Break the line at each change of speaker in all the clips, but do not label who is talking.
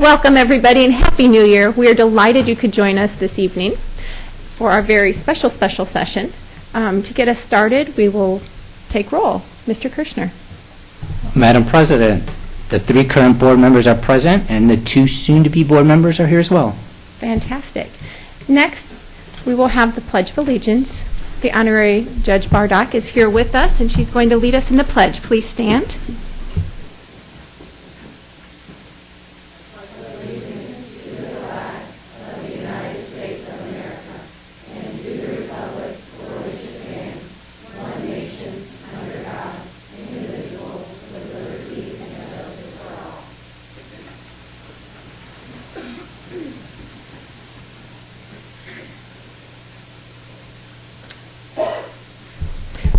Welcome, everybody, and Happy New Year. We are delighted you could join us this evening for our very special session. To get us started, we will take roll. Mr. Kirshner.
Madam President, the 3 current board members are present, and the 2 soon-to-be board members are here as well.
Fantastic. Next, we will have the Pledge of Allegiance. The Honorary Judge Bardock is here with us, and she's going to lead us in the pledge. Please stand.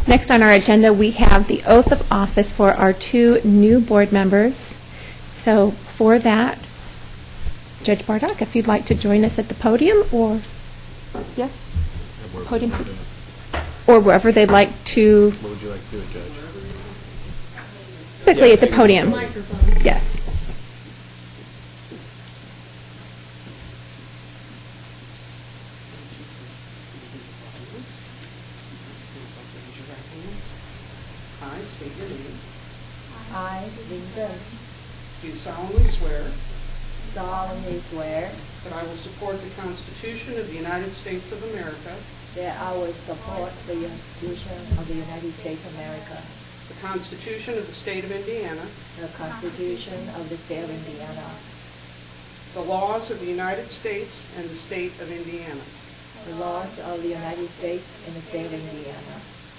Next on our agenda, we have the oath of office for our 2 new board members. So for that, Judge Bardock, if you'd like to join us at the podium, or yes, podium, or wherever they'd like to.
What would you like to do, Judge?
Quickly at the podium. Yes.
I state your name.
I, Lin Zheng,
Do solemnly swear
solemnly swear
that I will support the Constitution of the United States of America,
that I will support the Constitution of the United States of America,
the Constitution of the State of Indiana,
the Constitution of the State of Indiana,
the laws of the United States and the State of Indiana.
the laws of the United States and the State of Indiana.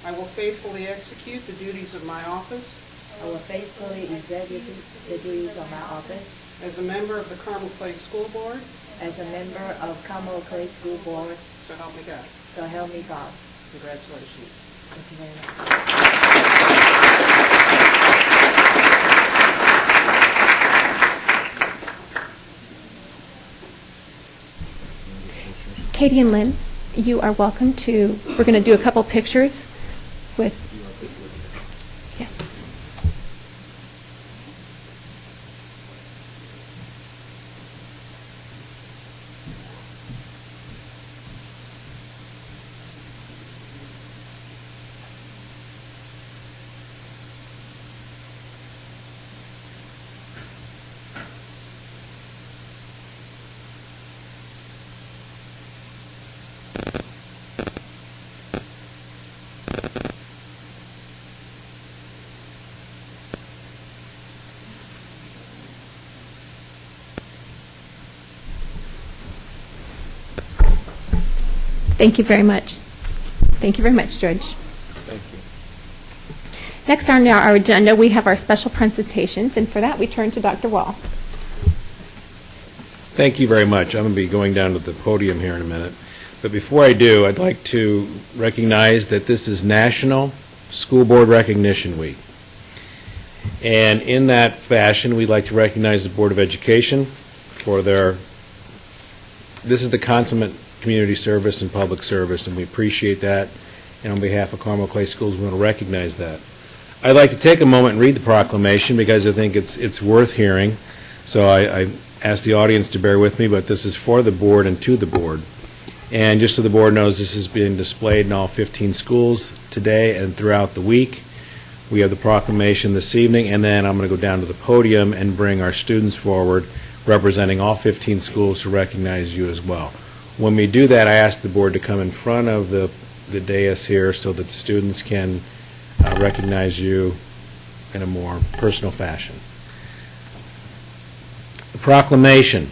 I will faithfully execute the duties of my office
I will faithfully execute the duties of my office
as a member of the Carmel Clay School Board,
as a member of Carmel Clay School Board,
so help me God.
so help me God.
Congratulations.
Thank you very much.
Katie and Lynn, you are welcome to, we're going to do a couple pictures with, yes. Thank you very much. Thank you very much, George.
Thank you.
Next on our agenda, we have our special presentations, and for that, we turn to Dr. Wall.
Thank you very much. I'm going to be going down to the podium here in a minute. But before I do, I'd like to recognize that this is National School Board Recognition Week. And in that fashion, we'd like to recognize the Board of Education for their, this is the consummate community service and public service, and we appreciate that. And on behalf of Carmel Clay Schools, we want to recognize that. I'd like to take a moment and read the proclamation because I think it's worth hearing. So I ask the audience to bear with me, but this is for the board and to the board. And just so the board knows, this is being displayed in all 15 schools today and throughout the week. We have the proclamation this evening, and then I'm going to go down to the podium and bring our students forward representing all 15 schools to recognize you as well. When we do that, I ask the board to come in front of the dais here so that the students can recognize you in a more personal fashion. The proclamation.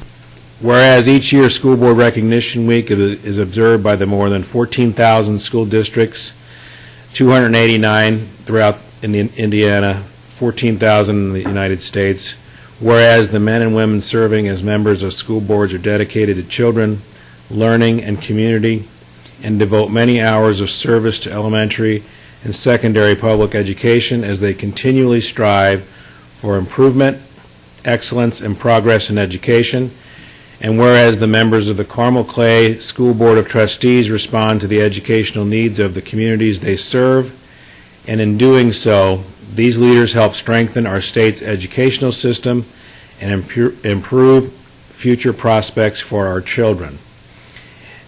Whereas each year School Board Recognition Week is observed by the more than 14,000 school districts, 289 throughout Indiana, 14,000 in the United States. Whereas the men and women serving as members of school boards are dedicated to children, learning, and community, and devote many hours of service to elementary and secondary public education as they continually strive for improvement, excellence, and progress in education. And whereas the members of the Carmel Clay School Board of Trustees respond to the educational needs of the communities they serve, and in doing so, these leaders help strengthen our state's educational system and improve future prospects for our children.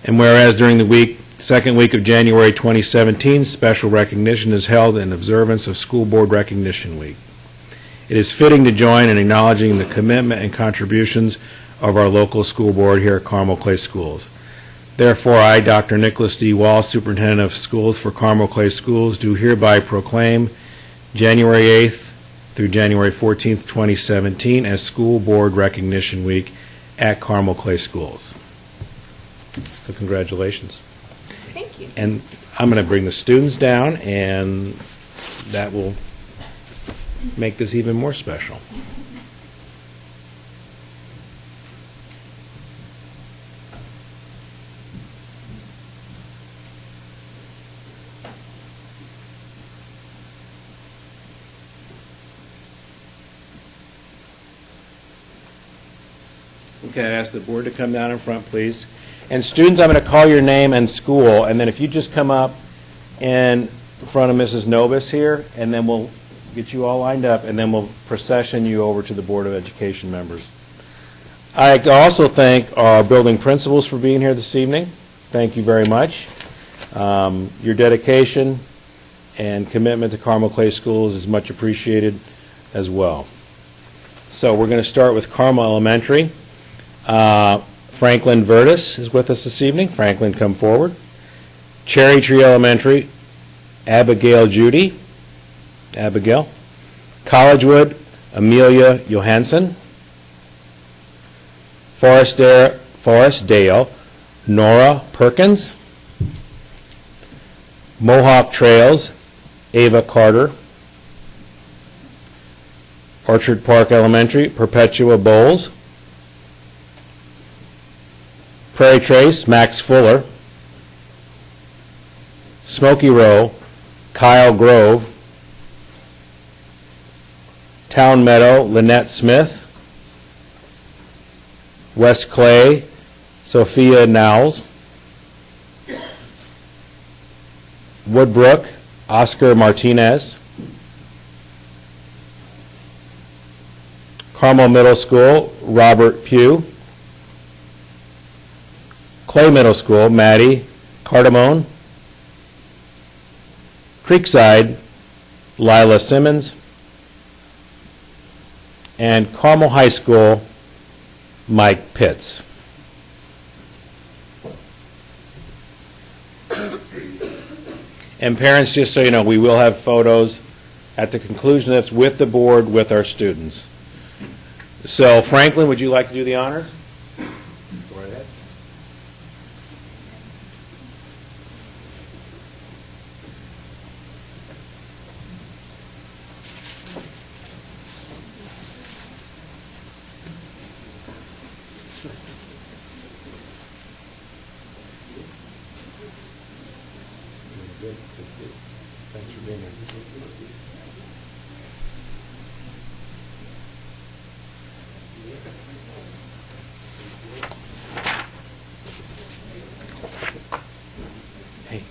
And whereas during the second week of January 2017, special recognition is held in observance of School Board Recognition Week. It is fitting to join in acknowledging the commitment and contributions of our local school board here at Carmel Clay Schools. Therefore, I, Dr. Nicholas D. Wall, Superintendent of Schools for Carmel Clay Schools, do hereby proclaim January 8th through January 14th, 2017 as School Board Recognition Week at Carmel Clay Schools. So congratulations.
Thank you.
And I'm going to bring the students down, and that will make this even more special. Okay, I ask the board to come down in front, please. And students, I'm going to call your name and school, and then if you just come up in front of Mrs. Novus here, and then we'll get you all lined up, and then we'll procession you over to the Board of Education members. I also thank our building principals for being here this evening. Thank you very much. Your dedication and commitment to Carmel Clay Schools is much appreciated as well. So we're going to start with Carmel Elementary. Franklin Vertis is with us this evening. Franklin, come forward. Cherry Tree Elementary, Abigail Judy. Abigail. Collegewood, Amelia Johansson. Forest Dale, Nora Perkins. Mohawk Trails, Ava Carter. Orchard Park Elementary, Perpetua Bowles. Prairie Trace, Max Fuller. Smoky Row, Kyle Grove. Town Meadow, Lynette Smith. West Clay, Sophia Knowles. Woodbrook, Oscar Martinez. Carmel Middle School, Robert Pugh. Clay Middle School, Maddie Cardamone. Creekside, Lila Simmons. And Carmel High School, Mike Pitts. And parents, just so you know, we will have photos at the conclusion of this with the board, with our students. So Franklin, would you like to do the honors? Go right ahead. Good. Thanks for being here. Hey.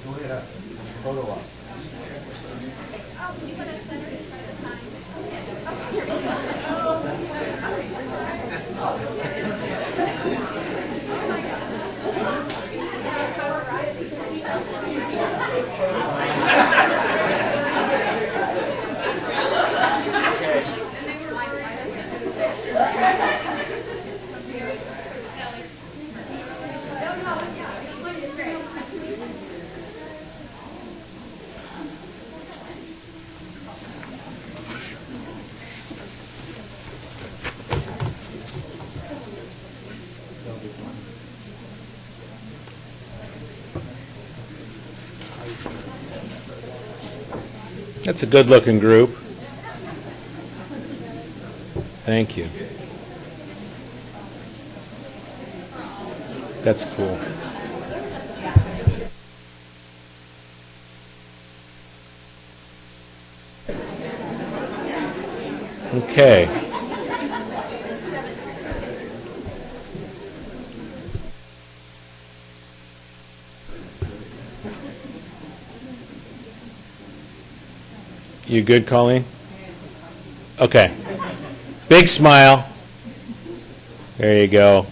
Go ahead up. Photo op. That's a good-looking group. Thank you. That's cool. Okay. You good, Colleen? Okay. Big smile. There you go.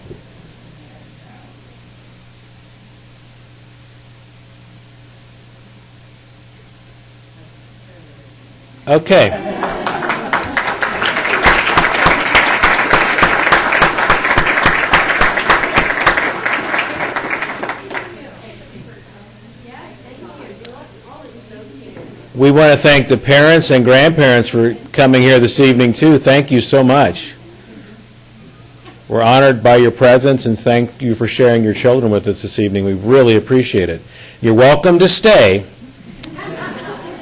Okay. We want to thank the parents and grandparents for coming here this evening, too. Thank you so much. We're honored by your presence, and thank you for sharing your children with us this evening. We really appreciate it. You're welcome to stay.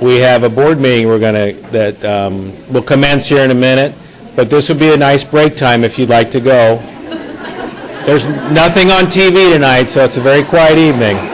We have a board meeting that will commence here in a minute, but this would be a nice break time if you'd like to go. There's nothing on TV tonight, so it's a very quiet evening.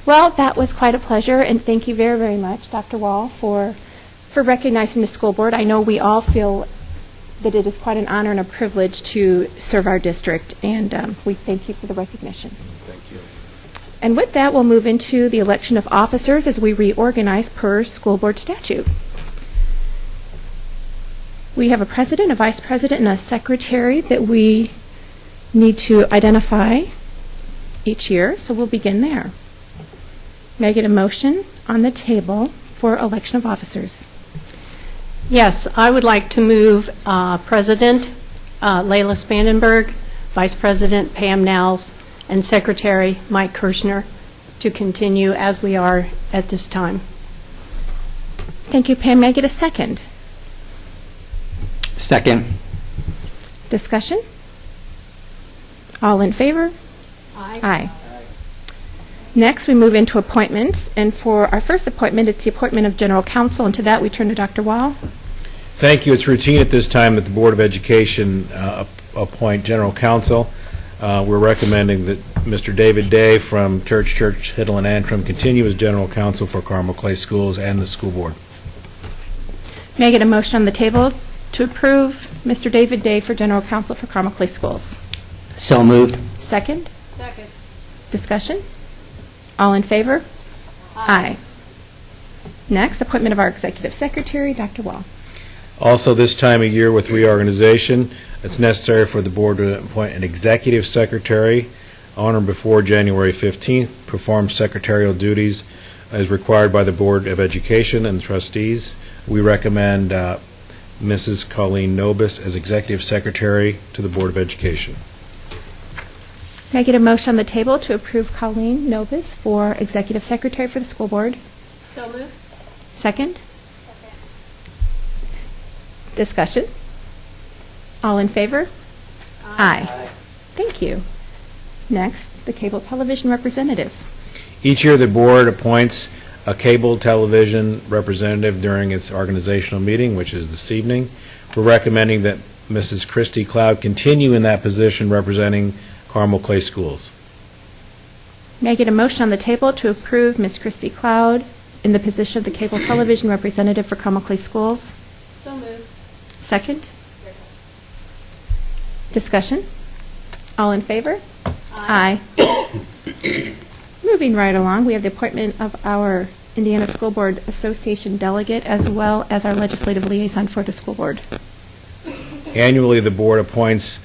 Well, that was quite a pleasure, and thank you very, very much, Dr. Wall, for recognizing the school board. I know we all feel that it is quite an honor and a privilege to serve our district, and we thank you for the recognition.
Thank you.
And with that, we'll move into the election of officers as we reorganize per school board statute. We have a president, a vice president, and a secretary that we need to identify each year, so we'll begin there. May I get a motion on the table for election of officers?
Yes, I would like to move President Layla Spandenberg, Vice President Pam Nowles, and Secretary Mike Kirschner to continue as we are at this time.
Thank you, Pam. May I get a second?
Second.
Discussion? All in favor?
Aye.
Aye. Next, we move into appointments, and for our first appointment, it's the appointment of general counsel, and to that, we turn to Dr. Wall.
Thank you. It's routine at this time that the Board of Education appoint general counsel. We're recommending that Mr. David Day from Church, Hiddle, and Antrim continue as general counsel for Carmel Clay Schools and the school board.
May I get a motion on the table to approve Mr. David Day for general counsel for Carmel Clay Schools?
So moved.
Second?
Second.
Discussion? All in favor? Aye. Next, appointment of our executive secretary, Dr. Wall.
Also, this time of year with reorganization, it's necessary for the board to appoint an executive secretary on or before January 15th, perform secretarial duties as required by the Board of Education and the trustees. We recommend Mrs. Colleen Nobis as executive secretary to the Board of Education.
May I get a motion on the table to approve Colleen Nobis for executive secretary for the school board?
So moved.
Second? Discussion? All in favor? Aye. Thank you. Next, the cable television representative.
Each year, the board appoints a cable television representative during its organizational meeting, which is this evening. We're recommending that Mrs. Christy Cloud continue in that position representing Carmel Clay Schools.
May I get a motion on the table to approve Ms. Christy Cloud in the position of the cable television representative for Carmel Clay Schools?
So moved.
Second? Discussion? All in favor? Aye. Moving right along, we have the appointment of our Indiana School Board Association delegate as well as our legislative liaison for the school board.
Annually, the board appoints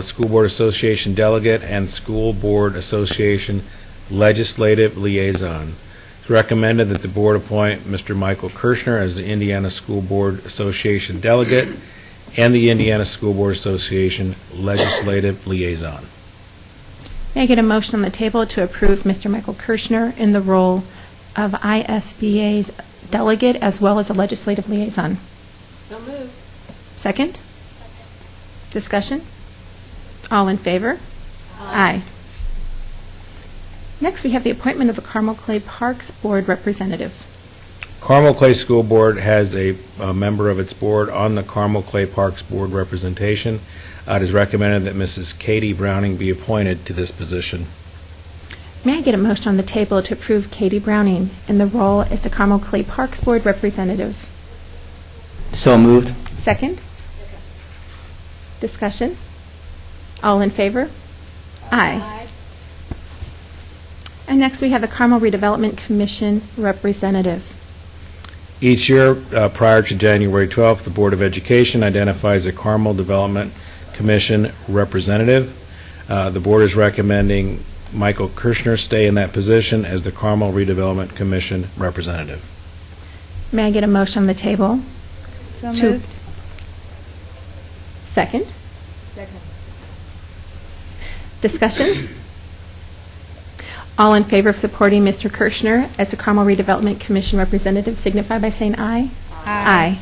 School Board Association delegate and School Board Association legislative liaison. It's recommended that the board appoint Mr. Michael Kirschner as the Indiana School Board Association delegate and the Indiana School Board Association legislative liaison.
May I get a motion on the table to approve Mr. Michael Kirschner in the role of ISBA's delegate as well as a legislative liaison?
So moved.
Second? Discussion? All in favor? Aye. Next, we have the appointment of the Carmel Clay Parks Board representative.
Carmel Clay School Board has a member of its board on the Carmel Clay Parks Board representation. It is recommended that Mrs. Katie Browning be appointed to this position.
May I get a motion on the table to approve Katie Browning in the role as the Carmel Clay Parks Board representative?
So moved.
Second? Discussion? All in favor? Aye. And next, we have the Carmel Redevelopment Commission representative.
Each year, prior to January 12th, the Board of Education identifies a Carmel Development Commission representative. The board is recommending Michael Kirschner stay in that position as the Carmel Redevelopment Commission representative.
May I get a motion on the table?
So
To-
moved.
Second?
Second.
Discussion? All in favor of supporting Mr. Kirschner as the Carmel Redevelopment Commission representative signify by saying aye. Aye.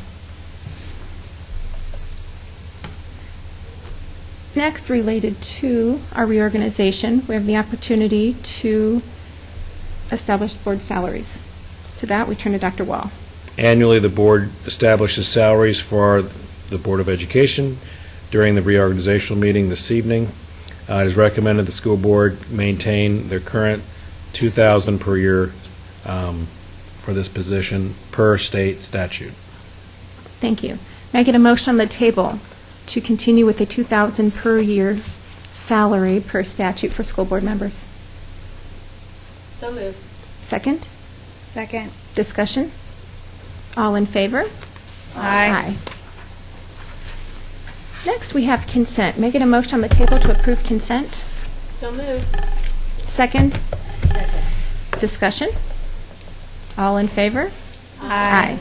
Next, related to our reorganization, we have the opportunity to establish board salaries. To that, we turn to Dr. Wall.
Annually, the board establishes salaries for the Board of Education during the reorganizational meeting this evening. It is recommended the school board maintain their current $2,000 per year for this position per state statute.
Thank you. May I get a motion on the table to continue with the $2,000 per year salary per statute for school board members?
So moved.
Second?
Second.
Discussion? All in favor?
Aye.
Next, we have consent. May I get a motion on the table to approve consent?
So moved.
Second? Discussion? All in favor? Aye.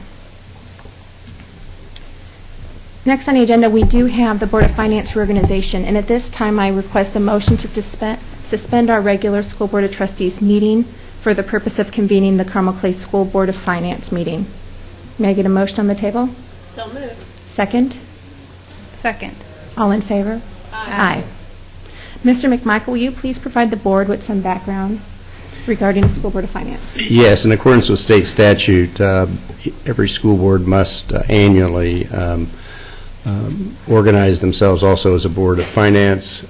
Next on the agenda, we do have the Board of Finance reorganization, and at this time, I request a motion to suspend our regular School Board of Trustees meeting for the purpose of convening the Carmel Clay School Board of Finance meeting. May I get a motion on the table?
So moved.
Second?
Second.
All in favor? Aye. Mr. McMichael, will you please provide the board with some background regarding the School Board of Finance?
Yes, in accordance with state statute, every school board must annually organize themselves also as a board of finance.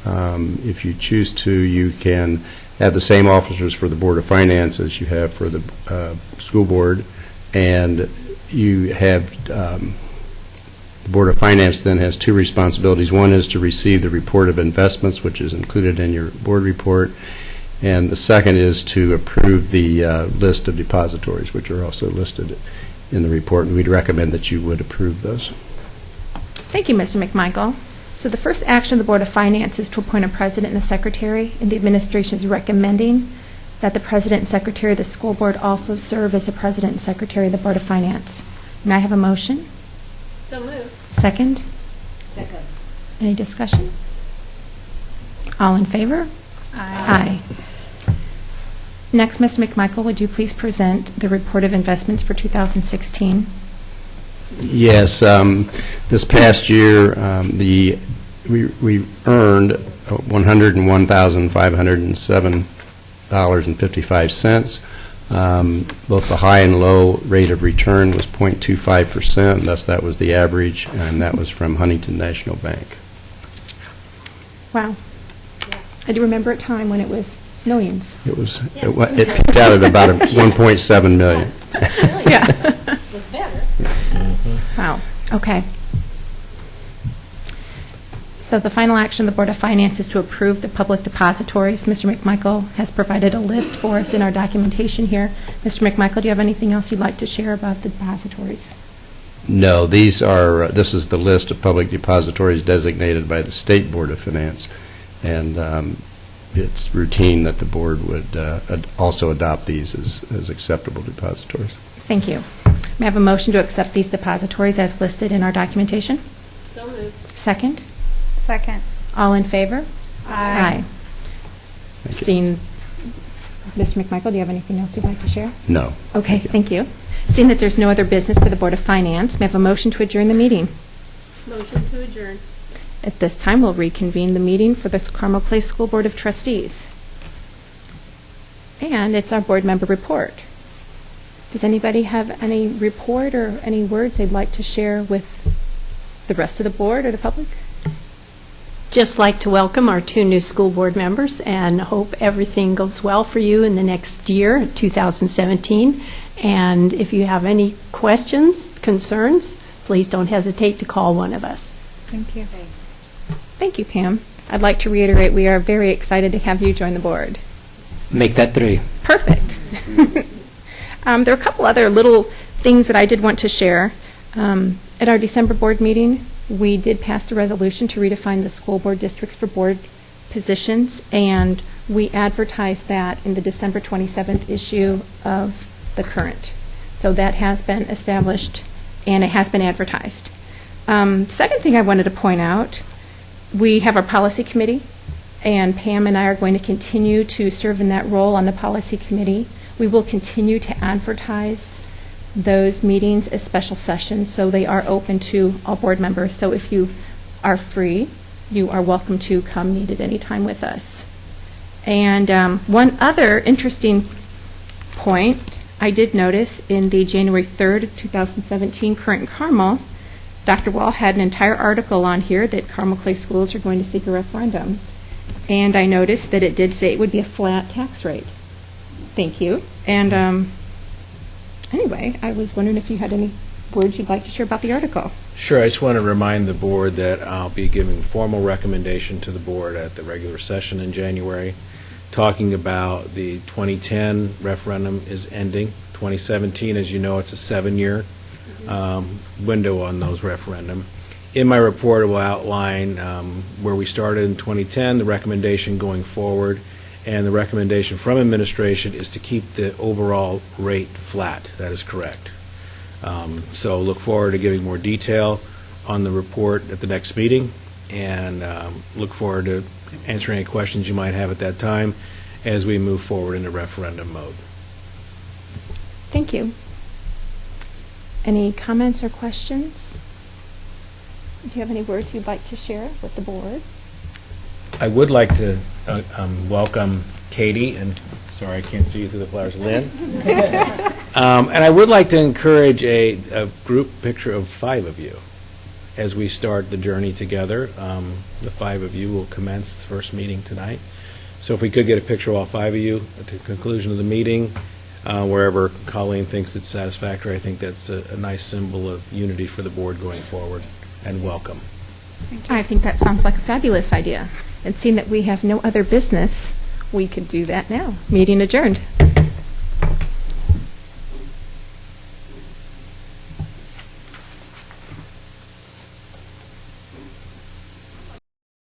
If you choose to, you can have the same officers for the Board of Finance as you have for the school board, and you have the Board of Finance then has two responsibilities. One is to receive the report of investments, which is included in your board report, and the second is to approve the list of depositories, which are also listed in the report, and we'd recommend that you would approve those.
Thank you, Mr. McMichael. So the first action of the Board of Finance is to appoint a president and a secretary, and the administration is recommending that the president and secretary of the school board also serve as the president and secretary of the Board of Finance. May I have a motion?
So moved.
Second?
Second.
Any discussion? All in favor? Aye. Next, Mr. McMichael, would you please present the report of investments for 2016?
Yes, this past year, we earned $101,507.55. Both the high and low rate of return was 0.25%, thus that was the average, and that was from Huntington National Bank.
Wow. I do remember a time when it was millions.
It was, it peaked out at about 1.7 million.
Yeah.
Was better.
Wow. Okay. So the final action of the Board of Finance is to approve the public depositories. Mr. McMichael has provided a list for us in our documentation here. Mr. McMichael, do you have anything else you'd like to share about the depositories?
No, this is the list of public depositories designated by the State Board of Finance, and it's routine that the board would also adopt these as acceptable depositories.
Thank you. May I have a motion to accept these depositories as listed in our documentation?
So moved.
Second?
Second.
All in favor?
Aye.
Thank you.
Seeing, Mr. McMichael, do you have anything else you'd like to share?
No.
Okay, thank you. Seeing that there's no other business for the Board of Finance, may I have a motion to adjourn the meeting?
Motion to adjourn.
At this time, we'll reconvene the meeting for the Carmel Clay School Board of Trustees. And it's our board member report. Does anybody have any report or any words they'd like to share with the rest of the board or the public?
Just like to welcome our two new school board members and hope everything goes well for you in the next year, 2017. And if you have any questions, concerns, please don't hesitate to call one of us.
Thank you.
Thank you, Pam. I'd like to reiterate we are very excited to have you join the board.
Make that 3.
Perfect. There are a couple other little things that I did want to share. At our December board meeting, we did pass a resolution to redefine the school board districts for board positions, and we advertised that in the December 27th issue of the Current. So that has been established, and it has been advertised. Second thing I wanted to point out, we have our policy committee, and Pam and I are going to continue to serve in that role on the policy committee. We will continue to advertise those meetings as special sessions, so they are open to all board members. So if you are free, you are welcome to come meet at any time with us. And one other interesting point I did notice in the January 3rd, 2017 Current in Carmel, Dr. Wall had an entire article on here that Carmel Clay Schools are going to seek a referendum. And I noticed that it did say it would be a flat tax rate. Thank you. And anyway, I was wondering if you had any words you'd like to share about the article.
Sure, I just want to remind the board that I'll be giving formal recommendation to the board at the regular session in January, talking about the 2010 referendum is ending. 2017, as you know, it's a 7-year window on those referendum. In my report, I will outline where we started in 2010, the recommendation going forward, and the recommendation from administration is to keep the overall rate flat. That is correct. So look forward to giving more detail on the report at the next meeting, and look forward to answering any questions you might have at that time as we move forward into referendum mode.
Thank you. Any comments or questions? Do you have any words you'd like to share with the board?
I would like to welcome Katie, and sorry, I can't see you through the flowers, Lynn. And I would like to encourage a group picture of 5 of you as we start the journey together. The 5 of you will commence the first meeting tonight. So if we could get a picture of all 5 of you at the conclusion of the meeting, wherever Colleen thinks it's satisfactory, I think that's a nice symbol of unity for the board going forward, and welcome.
I think that sounds like a fabulous idea. And seeing that we have no other business, we could do that now. Meeting adjourned.